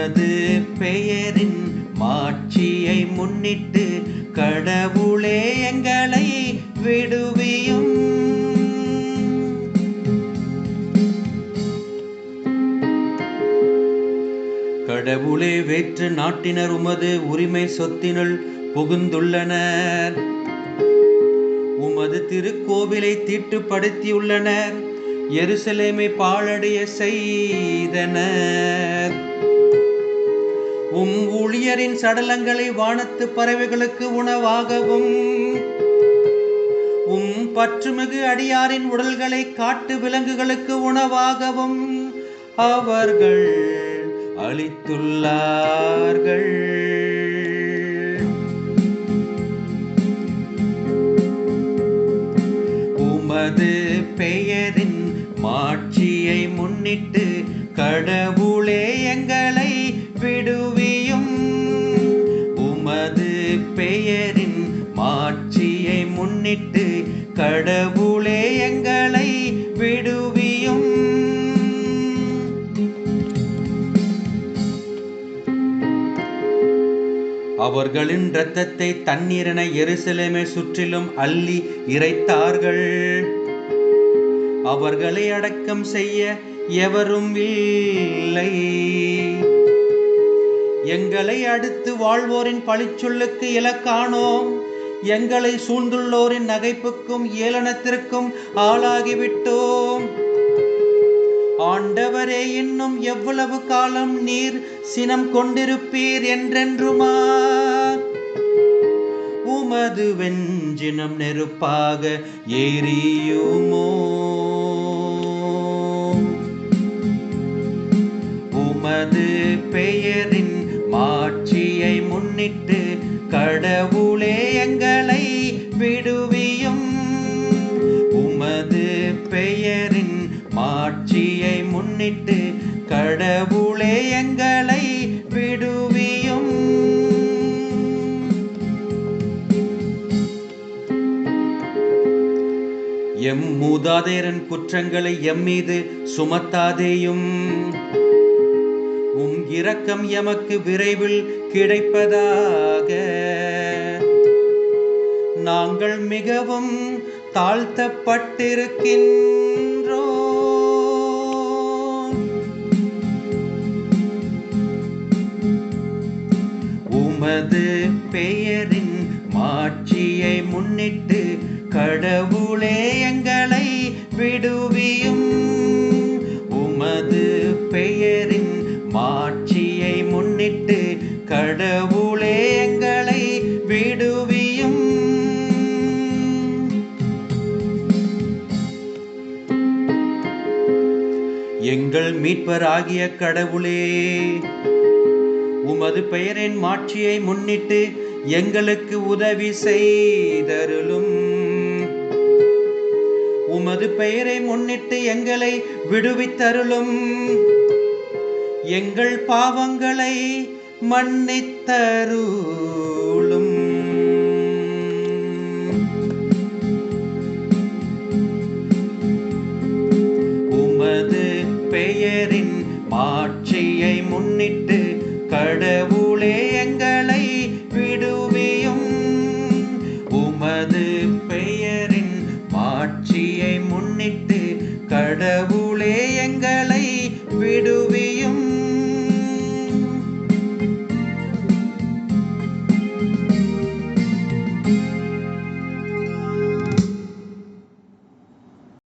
உமது பெயரின் மாட்சியை முன்னிட்டு கடவுளே எங்களை விடுவியும். கடவுளே, வேற்று நாட்டினர் உமது உரிமை சொத்தினுள் புகுந்துள்ளனர். உமது திருக்கோவிலை தீட்டுப்படுத்தியுள்ளனர். எருசலேமை பாழடைய செய்தனர். ஊழியரின் சடலங்களை வானத்து பறவைகளுக்கு உணவாகவும் பற்றுமிகு அடியாரின் உடல்களை காட்டு விலங்குகளுக்கு உணவாகவும் அவர்கள் அளித்துள்ளார்கள். உமது பெயரின் மாட்சியை முன்னிட்டு கடவுளே எங்களை விடுவியும். உமது பெயரின் மாட்சியை முன்னிட்டு கடவுளே எங்களை விடுவியும். அவர்களின் இரத்தத்தை தண்ணீரென எருசலேமை சுற்றிலும் அள்ளி இறைத்தார்கள். அவர்களை அடக்கம் செய்ய எவரும் இல்லை. எங்களை அடுத்து வாழ்வோரின் பழிச்சொல்லுக்கு இலக்கானோம். எங்களை சூழ்ந்துள்ளோரின் நகைப்புக்கும் ஏளனத்திற்கும் ஆளாகிவிட்டோம். ஆண்டவரே, இன்னும் எவ்வளவு காலம் நீர் சினம் கொண்டிருப்பீர் என்றென்றுமா? உமது வெஞ்சினம் நெருப்பாக எரியுமோ? உமது பெயரின் மாட்சியை முன்னிட்டு கடவுளே எங்களை விடுவியும். உமது பெயரின் மாட்சியை முன்னிட்டு கடவுளே எங்களை விடுவியும். எம் மூதாதையரின் குற்றங்களை எம்மீது சுமத்தாதேயும். இரக்கம் எமக்கு விரைவில் கிடைப்பதாக. நாங்கள் மிகவும் தாழ்த்தப்பட்டிருக்கின்றோம். உமது பெயரின் மாட்சியை முன்னிட்டு கடவுளே எங்களை விடுவியும். உமது பெயரின் மாட்சியை முன்னிட்டு கடவுளே எங்களை விடுவியும். எங்கள் மீட்பராகிய கடவுளே, உமது பெயரின் மாட்சியை முன்னிட்டு எங்களுக்கு உதவி செய்தருளும். உமது பெயரை முன்னிட்டு எங்களை விடுவித்தருளும். எங்கள் பாவங்களை மன்னித்தருளும். உமது பெயரின் மாட்சியை முன்னிட்டு கடவுளே எங்களை விடுவியும். உமது பெயரின் மாட்சியை முன்னிட்டு கடவுளே